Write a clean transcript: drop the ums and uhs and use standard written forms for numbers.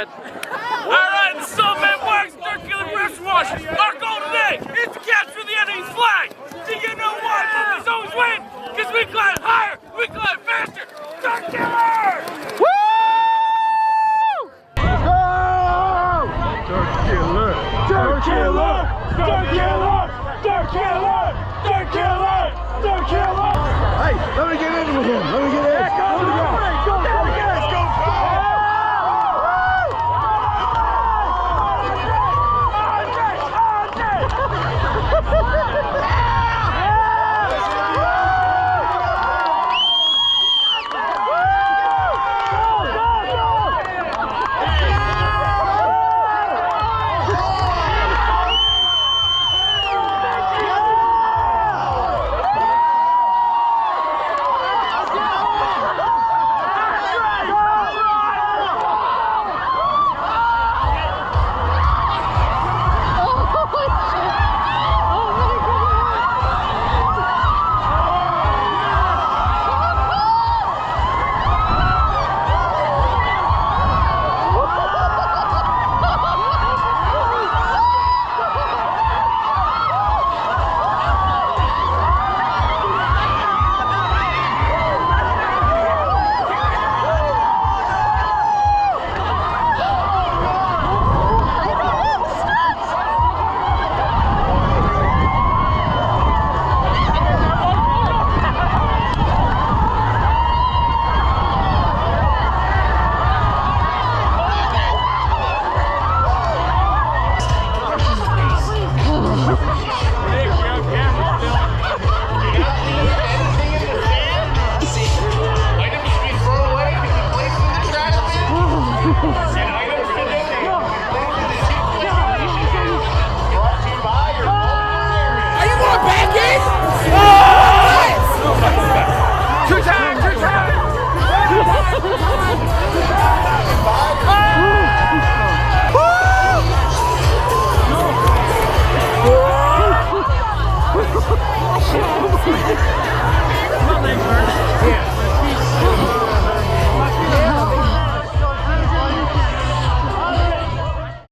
ahead. Alright, the Soulman Works Dirt Killer Pressure Washers. Our goal today is to capture the enemy's flag. Do you know why movies always win? Because we climb higher, we climb faster. Dirt Killer! Woo! Let's go! Dirt Killer! Dirt Killer! Dirt Killer! Dirt Killer! Dirt Killer! Dirt Killer! Hey, let me get in with him. Let me get in. Go to the ground.